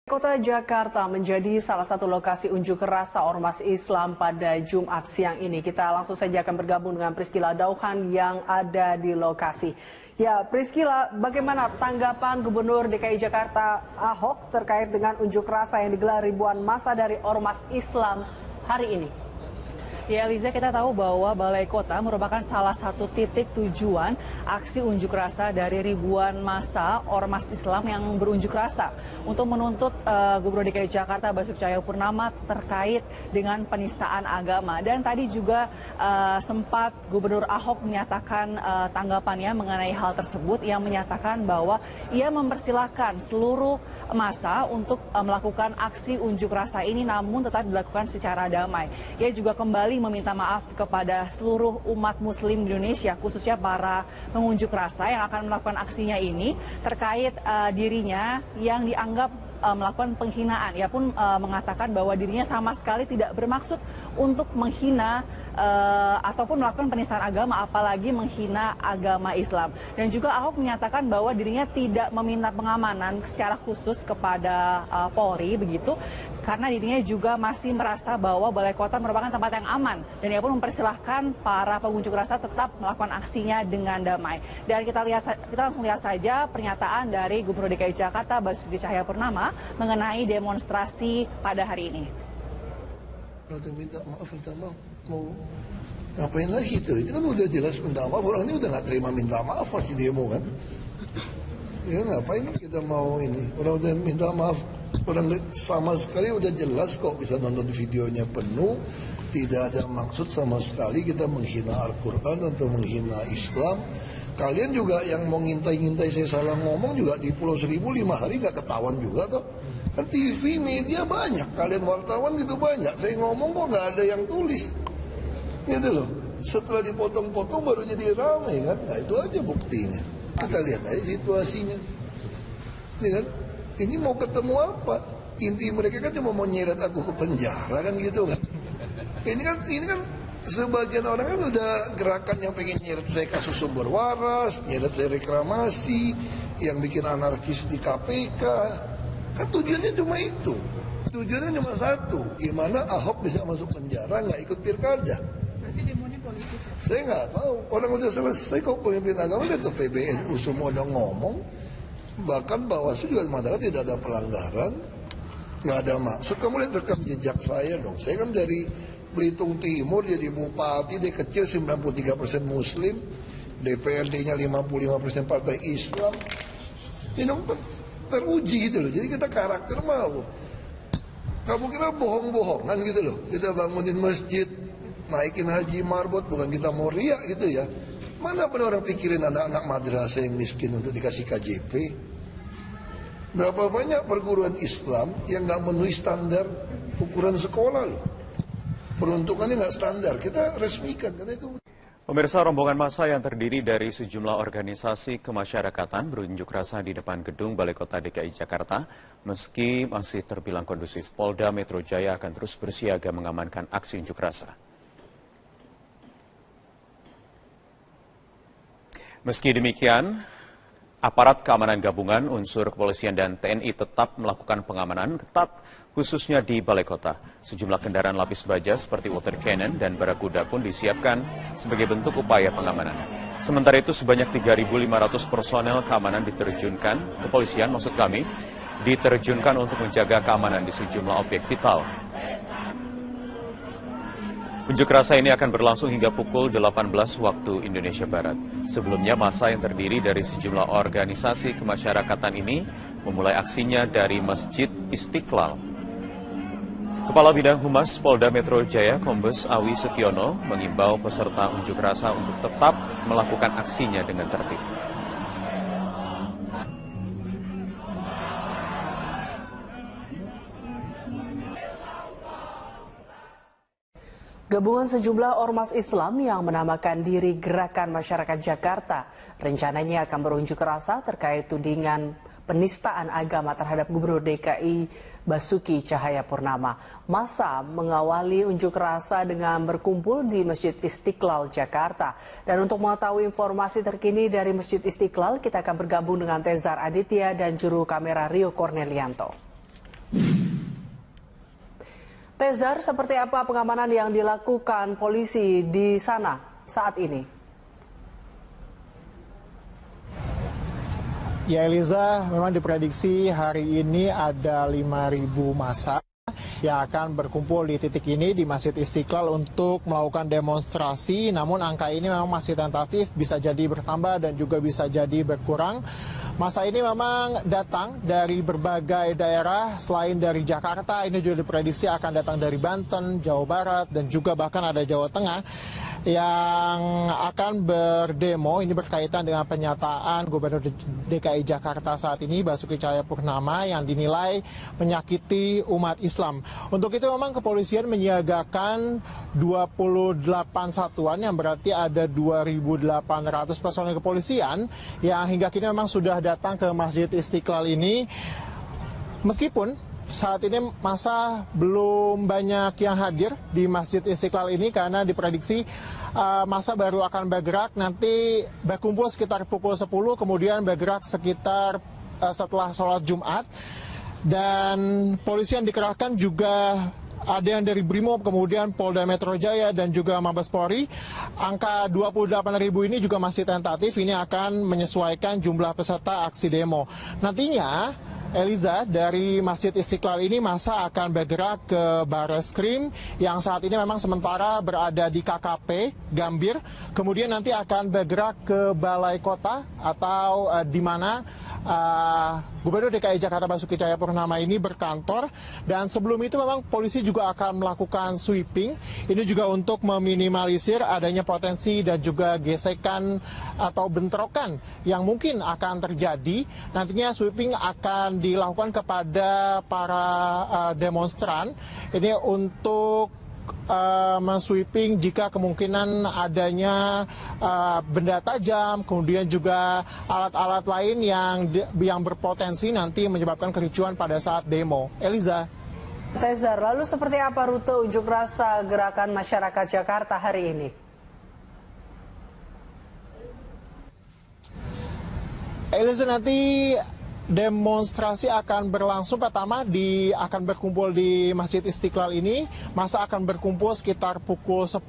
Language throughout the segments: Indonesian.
Kota Jakarta menjadi salah satu lokasi unjuk rasa ormas Islam pada Jumat siang ini. Kita langsung saja akan bergabung dengan Priscila Dauhan yang ada di lokasi. Ya, Priscila, bagaimana tanggapan Gubernur DKI Jakarta Ahok terkait dengan unjuk rasa yang digelar ribuan massa dari ormas Islam hari ini? Ya, Liza, kita tahu bahwa Balai Kota merupakan salah satu titik tujuan aksi unjuk rasa dari ribuan massa ormas Islam yang berunjuk rasa untuk menuntut Gubernur DKI Jakarta Basuki Cahayapurnama terkait dengan penistaan agama. Dan tadi juga sempat Gubernur Ahok menyatakan tanggapannya mengenai hal tersebut, yang menyatakan bahwa ia mempersilahkan seluruh massa untuk melakukan aksi unjuk rasa ini, namun tetap dilakukan secara damai. Ia juga kembali meminta maaf kepada seluruh umat muslim di Indonesia, khususnya para pengunjuk rasa yang akan melakukan aksinya ini terkait dirinya yang dianggap melakukan penghinaan. Ia pun mengatakan bahwa dirinya sama sekali tidak bermaksud untuk menghina ataupun melakukan penistaan agama, apalagi menghina agama Islam. Dan juga Ahok menyatakan bahwa dirinya tidak meminta pengamanan secara khusus kepada Polri begitu, karena dirinya juga masih merasa bahwa Balai Kota merupakan tempat yang aman, dan ia pun mempersilahkan para pengunjuk rasa tetap melakukan aksinya dengan damai. Dan kita langsung lihat saja pernyataan dari Gubernur DKI Jakarta Basuki Cahayapurnama mengenai demonstrasi pada hari ini. Udah minta maaf, mau ngapain lagi itu? Itu kan udah jelas minta maaf, orang ini udah nggak terima minta maaf masih demo kan? Ya ngapain kita mau ini? Orang udah minta maaf, orang sama sekali udah jelas kok, bisa nonton videonya penuh, tidak ada maksud sama sekali kita menghina Al-Quran atau menghina Islam. Kalian juga yang mau ngintai-ngintai saya salah ngomong juga di Pulau Seribu 5 hari nggak ketahuan juga toh. Kan TV, media banyak, kalian wartawan gitu banyak. Saya ngomong kok nggak ada yang tulis. Gitu loh. Setelah dipotong-potong baru jadi ramai kan. Nah itu aja buktinya. Kita lihat aja situasinya. Ya kan? Ini mau ketemu apa? Inti mereka kan cuma mau nyeret aku ke penjara kan gitu kan. Ini kan sebagian orang kan udah gerakan yang pengen nyeret saya kasus sumber waras, nyeret saya reklamasi, yang bikin anarkis di KPK. Kan tujuannya cuma itu. Tujuannya cuma satu, gimana Ahok bisa masuk penjara nggak ikut pilkada. Berarti demonya politis ya? Saya nggak tahu. Orang udah selesai kok pemimpin agama itu PBNU semua udah ngomong. Bahkan Bawaslu juga mengatakan tidak ada pelanggaran, nggak ada maksud. Kamu lihat rekam jejak saya dong. Saya kan dari Belitung Timur jadi bupati, dia kecil 93% Muslim, DPRD-nya 55% Partai Islam. Ini dong teruji gitu loh. Jadi kita karakter mau. Kamu kira bohong-bohongan gitu loh. Kita bangunin masjid, naikin haji marbot, bukan kita mau riak gitu ya. Mana pernah orang pikirin anak-anak madrasah yang miskin untuk dikasih KJP? Berapa banyak perguruan Islam yang nggak memenuhi standar ukuran sekolah loh. Peruntukannya nggak standar, kita resmikan karena itu. Pemirsa, rombongan massa yang terdiri dari sejumlah organisasi kemasyarakatan berunjuk rasa di depan gedung Balai Kota DKI Jakarta. Meski masih terbilang kondusif, Polda Metro Jaya akan terus bersiaga mengamankan aksi unjuk rasa. Meski demikian, aparat keamanan gabungan, unsur kepolisian dan TNI tetap melakukan pengamanan ketat, khususnya di Balai Kota. Sejumlah kendaraan lapis baja seperti water cannon dan barakuda pun disiapkan sebagai bentuk upaya pengamanan. Sementara itu sebanyak 3.500 personel keamanan diterjunkan, kepolisian maksud kami, diterjunkan untuk menjaga keamanan di sejumlah objek vital. Unjuk rasa ini akan berlangsung hingga pukul 18 waktu Indonesia Barat. Sebelumnya massa yang terdiri dari sejumlah organisasi kemasyarakatan ini memulai aksinya dari Masjid Istiqlal. Kepala Bidang Humas Polda Metro Jaya, Kombes Awi Setiono, mengimbau peserta unjuk rasa untuk tetap melakukan aksinya dengan tertib. Gabungan sejumlah ormas Islam yang menamakan diri Gerakan Masyarakat Jakarta rencananya akan berunjuk rasa terkait tudingan penistaan agama terhadap Gubernur DKI Basuki Cahayapurnama. Massa mengawali unjuk rasa dengan berkumpul di Masjid Istiqlal, Jakarta. Dan untuk mengetahui informasi terkini dari Masjid Istiqlal, kita akan bergabung dengan Tezar Aditya dan juru kamera Rio Cornelianto. Tezar, seperti apa pengamanan yang dilakukan polisi di sana saat ini? Ya Eliza, memang diprediksi hari ini ada 5.000 massa yang akan berkumpul di titik ini di Masjid Istiqlal untuk melakukan demonstrasi. Namun angka ini memang masih tentatif, bisa jadi bertambah dan juga bisa jadi berkurang. Masa ini memang datang dari berbagai daerah selain dari Jakarta. Ini juga diprediksi akan datang dari Banten, Jawa Barat, dan juga bahkan ada Jawa Tengah yang akan berdemo. Ini berkaitan dengan pernyataan Gubernur DKI Jakarta saat ini, Basuki Cahayapurnama, yang dinilai menyakiti umat Islam. Untuk itu memang kepolisian menyiagakan 28 satuan yang berarti ada 2.800 personel kepolisian yang hingga kini memang sudah datang ke Masjid Istiqlal ini. Meskipun saat ini masa belum banyak yang hadir di Masjid Istiqlal ini karena diprediksi masa baru akan bergerak nanti berkumpul sekitar pukul 10, kemudian bergerak sekitar setelah sholat Jumat. Dan polisi yang dikerahkan juga ada yang dari Brimob, kemudian Polda Metro Jaya dan juga Mabes Polri. Angka 28.000 ini juga masih tentatif, ini akan menyesuaikan jumlah peserta aksi demo. Nantinya Eliza, dari Masjid Istiqlal ini masa akan bergerak ke Bareskrim yang saat ini memang sementara berada di KKP Gambir. Kemudian nanti akan bergerak ke Balai Kota atau di mana Gubernur DKI Jakarta Basuki Cahayapurnama ini berkantor. Dan sebelum itu memang polisi juga akan melakukan sweeping. Ini juga untuk meminimalisir adanya potensi dan juga gesekan atau bentrokan yang mungkin akan terjadi. Nantinya sweeping akan dilakukan kepada para demonstran. Ini untuk men-sweeping jika kemungkinan adanya benda tajam, kemudian juga alat-alat lain yang berpotensi nanti menyebabkan kericuan pada saat demo. Eliza. Tezar, lalu seperti apa rute unjuk rasa gerakan masyarakat Jakarta hari ini? Eliza, nanti demonstrasi akan berlangsung. Pertama akan berkumpul di Masjid Istiqlal ini. Masa akan berkumpul sekitar pukul 10.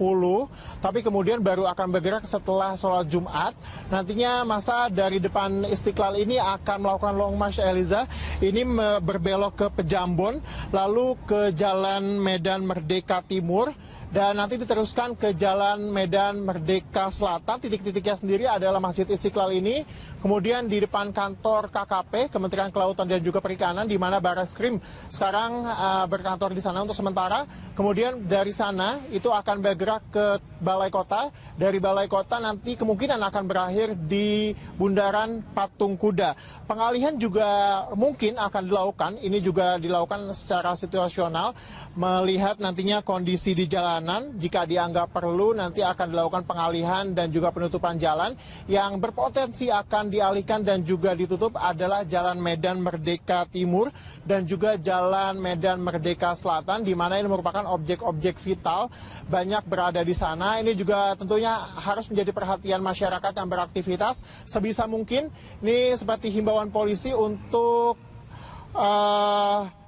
Tapi kemudian baru akan bergerak setelah sholat Jumat. Nantinya masa dari depan Istiqlal ini akan melakukan long march, Eliza. Ini berbelok ke Pejambon, lalu ke Jalan Medan Merdeka Timur, dan nanti diteruskan ke Jalan Medan Merdeka Selatan. Titik-titiknya sendiri adalah Masjid Istiqlal ini. Kemudian di depan kantor KKP, Kementerian Kelautan dan juga Perikanan, di mana Bareskrim sekarang berkantor di sana untuk sementara. Kemudian dari sana itu akan bergerak ke Balai Kota. Dari Balai Kota nanti kemungkinan akan berakhir di Bundaran Patung Kuda. Pengalihan juga mungkin akan dilakukan. Ini juga dilakukan secara situasional, melihat nantinya kondisi di jalanan. Jika dianggap perlu, nanti akan dilakukan pengalihan dan juga penutupan jalan. Yang berpotensi akan dialihkan dan juga ditutup adalah Jalan Medan Merdeka Timur dan juga Jalan Medan Merdeka Selatan, di mana ini merupakan objek-objek vital banyak berada di sana. Ini juga tentunya harus menjadi perhatian masyarakat yang beraktivitas. Sebisa mungkin ini seperti himbauan polisi untuk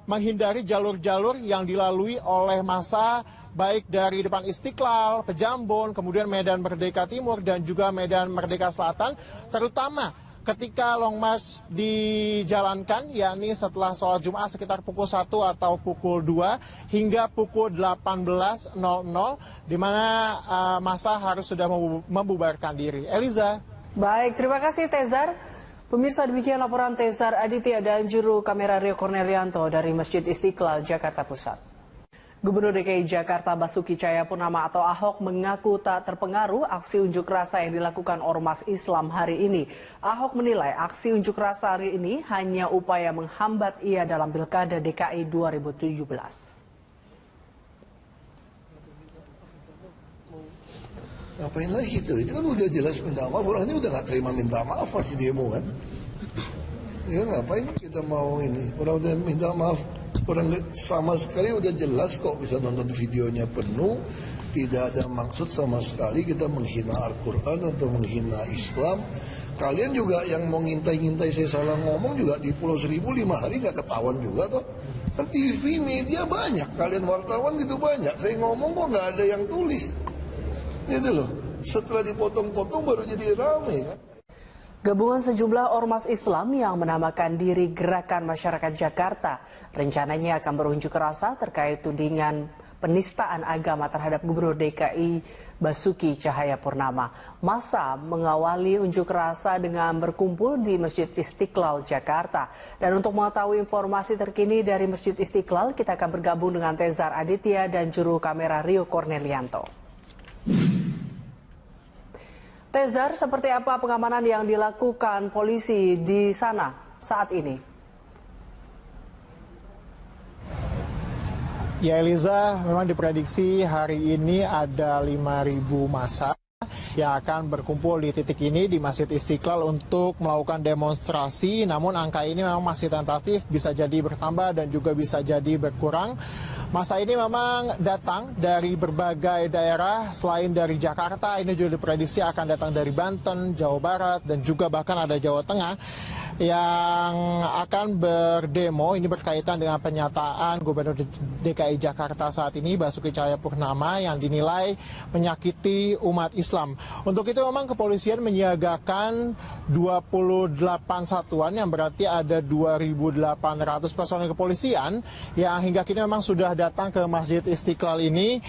menghindari jalur-jalur yang dilalui oleh massa, baik dari depan Istiqlal, Pejambon, kemudian Medan Merdeka Timur dan juga Medan Merdeka Selatan, terutama ketika long march dijalankan, yakni setelah sholat Jumat sekitar pukul 1 atau pukul 2 hingga pukul 18.00, di mana massa harus sudah membubarkan diri. Eliza. Baik, terima kasih Tezar. Pemirsa, demikian laporan Tezar Aditya dan juru kamera Rio Cornelianto dari Masjid Istiqlal, Jakarta Pusat. Gubernur DKI Jakarta Basuki Cahayapurnama atau Ahok mengaku tak terpengaruh aksi unjuk rasa yang dilakukan Ormas Islam hari ini. Ahok menilai aksi unjuk rasa hari ini hanya upaya menghambat ia dalam Pilkada DKI 2017. Ngapain lagi itu? Itu kan udah jelas minta maaf. Orang ini udah nggak terima minta maaf masih demo kan? Ya ngapain kita mau ini? Orang udah minta maaf. Orang sama sekali udah jelas kok, bisa nonton videonya penuh. Tidak ada maksud sama sekali kita menghina Al-Quran atau menghina Islam. Kalian juga yang mau ngintai-ngintai saya salah ngomong juga di Pulau Seribu 5 hari nggak ketahuan juga toh. Kan TV, media banyak, kalian wartawan gitu banyak. Saya ngomong kok nggak ada yang tulis. Gitu loh. Setelah dipotong-potong baru jadi rame kan. Gabungan sejumlah ormas Islam yang menamakan diri Gerakan Masyarakat Jakarta rencananya akan berunjuk rasa terkait tudingan penistaan agama terhadap Gubernur DKI Basuki Cahayapurnama. Massa mengawali unjuk rasa dengan berkumpul di Masjid Istiqlal, Jakarta. Dan untuk mengetahui informasi terkini dari Masjid Istiqlal, kita akan bergabung dengan Tezar Aditya dan juru kamera Rio Cornelianto. Tezar, seperti apa pengamanan yang dilakukan polisi di sana saat ini? Ya Eliza, memang diprediksi hari ini ada 5.000 massa yang akan berkumpul di titik ini di Masjid Istiqlal untuk melakukan demonstrasi. Namun angka ini memang masih tentatif, bisa jadi bertambah dan juga bisa jadi berkurang. Masa ini memang datang dari berbagai daerah selain dari Jakarta. Ini juga diprediksi akan datang dari Banten, Jawa Barat, dan juga bahkan ada Jawa Tengah yang akan berdemo. Ini berkaitan dengan pernyataan Gubernur DKI Jakarta saat ini Basuki Cahayapurnama yang dinilai menyakiti umat Islam. Untuk itu memang kepolisian menyiagakan 28 satuan yang berarti ada 2.800 personel kepolisian yang hingga kini memang sudah datang ke Masjid Istiqlal ini.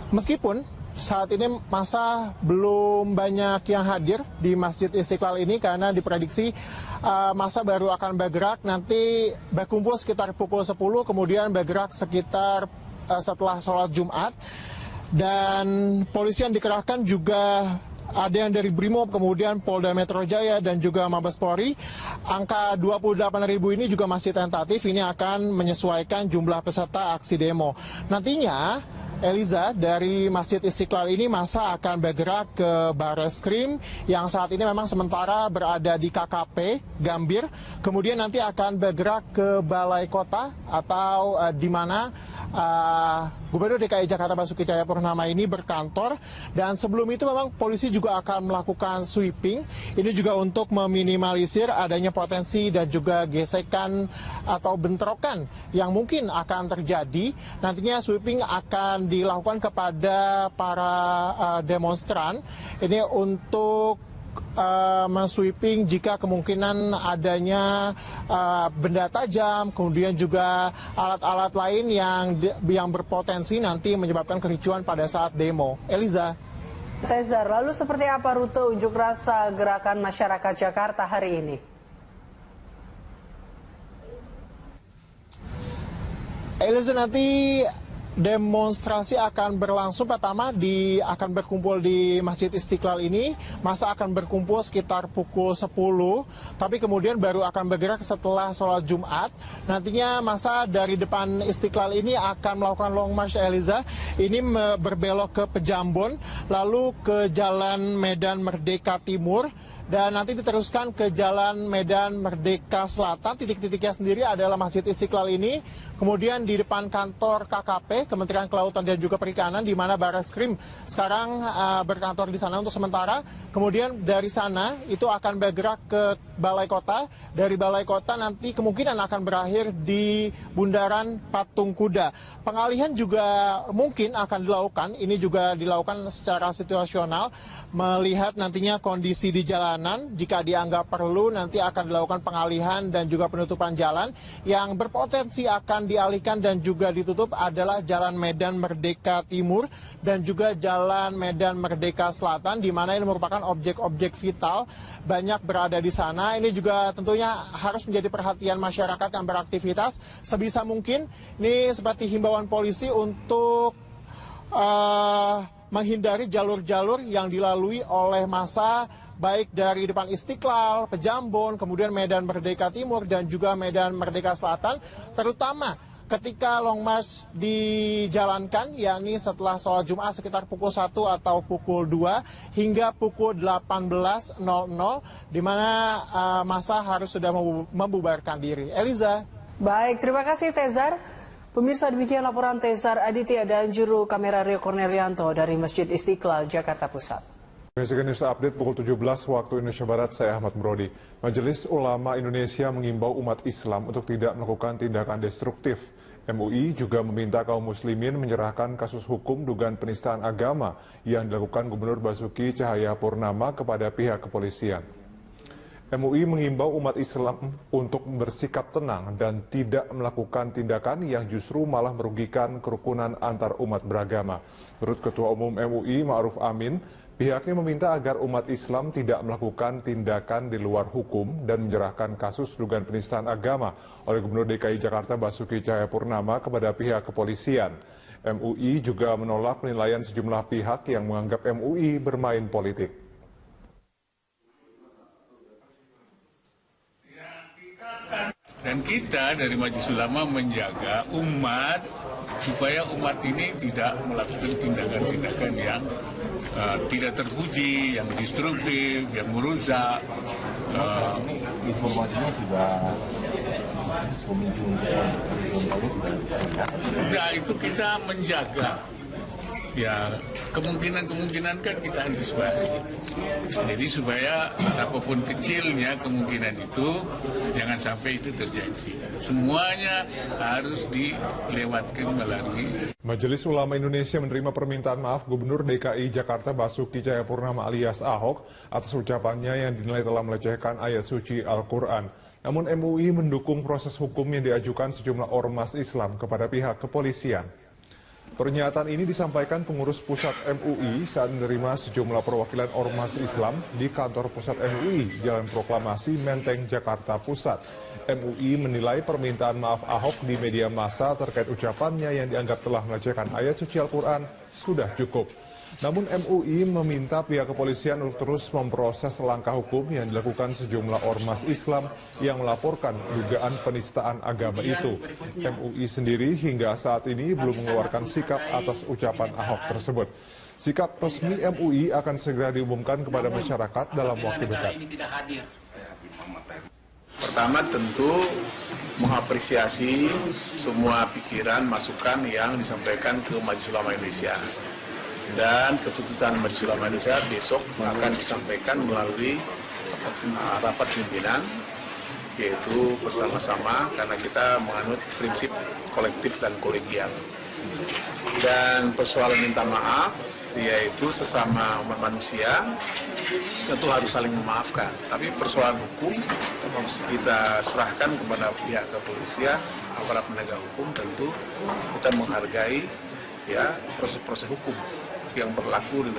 Meskipun saat ini masa belum banyak yang hadir di Masjid Istiqlal ini karena diprediksi masa baru akan bergerak nanti berkumpul sekitar pukul 10, kemudian bergerak sekitar setelah sholat Jumat. Dan polisi yang dikerahkan juga ada yang dari Brimob, kemudian Polda Metro Jaya dan juga Mabes Polri. Angka 28.000 ini juga masih tentatif, ini akan menyesuaikan jumlah peserta aksi demo. Nantinya Eliza, dari Masjid Istiqlal ini masa akan bergerak ke Bareskrim yang saat ini memang sementara berada di KKP Gambir. Kemudian nanti akan bergerak ke Balai Kota atau di mana Gubernur DKI Jakarta Basuki Cahayapurnama ini berkantor. Dan sebelum itu memang polisi juga akan melakukan sweeping. Ini juga untuk meminimalisir adanya potensi dan juga gesekan atau bentrokan yang mungkin akan terjadi. Nantinya sweeping akan dilakukan kepada para demonstran. Ini untuk men-sweeping jika kemungkinan adanya benda tajam, kemudian juga alat-alat lain yang berpotensi nanti menyebabkan kericuan pada saat demo. Eliza. Tezar, lalu seperti apa rute unjuk rasa Gerakan Masyarakat Jakarta hari ini? Eliza, nanti demonstrasi akan berlangsung. Pertama akan berkumpul di Masjid Istiqlal ini. Masa akan berkumpul sekitar pukul 10. Tapi kemudian baru akan bergerak setelah sholat Jumat. Nantinya masa dari depan Istiqlal ini akan melakukan long march, Eliza. Ini berbelok ke Pejambon, lalu ke Jalan Medan Merdeka Timur. Dan nanti diteruskan ke Jalan Medan Merdeka Selatan. Titik-titiknya sendiri adalah Masjid Istiqlal ini. Kemudian di depan kantor KKP, Kementerian Kelautan dan juga Perikanan, di mana Bareskrim sekarang berkantor di sana untuk sementara. Kemudian dari sana itu akan bergerak ke Balai Kota. Dari Balai Kota nanti kemungkinan akan berakhir di Bundaran Patung Kuda. Pengalihan juga mungkin akan dilakukan. Ini juga dilakukan secara situasional, melihat nantinya kondisi di jalanan. Jika dianggap perlu, nanti akan dilakukan pengalihan dan juga penutupan jalan. Yang berpotensi akan dialihkan dan juga ditutup adalah Jalan Medan Merdeka Timur dan juga Jalan Medan Merdeka Selatan, di mana ini merupakan objek-objek vital, banyak berada di sana. Ini juga tentunya harus menjadi perhatian masyarakat yang beraktivitas. Sebisa mungkin, ini seperti himbauan polisi untuk menghindari jalur-jalur yang dilalui oleh massa, baik dari depan Istiqlal, Pejambon, kemudian Medan Merdeka Timur dan juga Medan Merdeka Selatan, terutama ketika long march dijalankan, yakni setelah sholat Jumat sekitar pukul 1 atau pukul 2 hingga pukul 18.00, di mana massa harus sudah membubarkan diri. Eliza. Baik, terima kasih Tezar. Pemirsa, demikian laporan Tezar Aditya dan juru kamera Rio Cornelianto dari Masjid Istiqlal, Jakarta Pusat. Michigan News Update pukul 17 waktu Indonesia Barat, saya Ahmad Brody. Majelis Ulama Indonesia mengimbau umat Islam untuk tidak melakukan tindakan destruktif. MUI juga meminta kaum muslimin menyerahkan kasus hukum dugaan penistaan agama yang dilakukan Gubernur Basuki Cahayapurnama kepada pihak kepolisian. MUI mengimbau umat Islam untuk bersikap tenang dan tidak melakukan tindakan yang justru malah merugikan kerukunan antar umat beragama. Menurut Ketua Umum MUI Ma'ruf Amin, pihaknya meminta agar umat Islam tidak melakukan tindakan di luar hukum dan menyerahkan kasus dugaan penistaan agama oleh Gubernur DKI Jakarta Basuki Cahayapurnama kepada pihak kepolisian. MUI juga menolak penilaian sejumlah pihak yang menganggap MUI bermain politik. Dan kita dari Majelis Ulama menjaga umat supaya umat ini tidak melakukan tindakan-tindakan yang tidak terpuji, yang destruktif, yang merusak. Informasinya sudah Nah, itu kita menjaga. Ya, kemungkinan-kemungkinan kan kita antisipasi. Jadi supaya apapun kecilnya kemungkinan itu, jangan sampai itu terjadi. Semuanya harus dilewatkan melalui. Majelis Ulama Indonesia menerima permintaan maaf Gubernur DKI Jakarta Basuki Cahayapurnama alias Ahok atas ucapannya yang dinilai telah melecehkan ayat suci Al-Quran. Namun MUI mendukung proses hukum yang diajukan sejumlah ormas Islam kepada pihak kepolisian. Pernyataan ini disampaikan pengurus pusat MUI saat menerima sejumlah perwakilan ormas Islam di kantor pusat MUI, Jalan Proklamasi, Menteng, Jakarta Pusat. MUI menilai permintaan maaf Ahok di media massa terkait ucapannya yang dianggap telah melecehkan ayat suci Al-Quran sudah cukup. Namun MUI meminta pihak kepolisian untuk terus memproses langkah hukum yang dilakukan sejumlah ormas Islam yang melaporkan dugaan penistaan agama itu. MUI sendiri hingga saat ini belum mengeluarkan sikap atas ucapan Ahok tersebut. Sikap resmi MUI akan segera diumumkan kepada masyarakat dalam waktu dekat. Pertama tentu mengapresiasi semua pikiran, masukan yang disampaikan ke Majelis Ulama Indonesia. Dan keputusan Majelis Ulama Indonesia besok akan disampaikan melalui rapat pimpinan, yaitu bersama-sama karena kita menganut prinsip kolektif dan kolegial. Dan persoalan minta maaf, yaitu sesama umat manusia, tentu harus saling memaafkan. Tapi persoalan hukum kita serahkan kepada pihak kepolisian, aparat penegak hukum, tentu kita menghargai ya proses-proses hukum yang berlaku di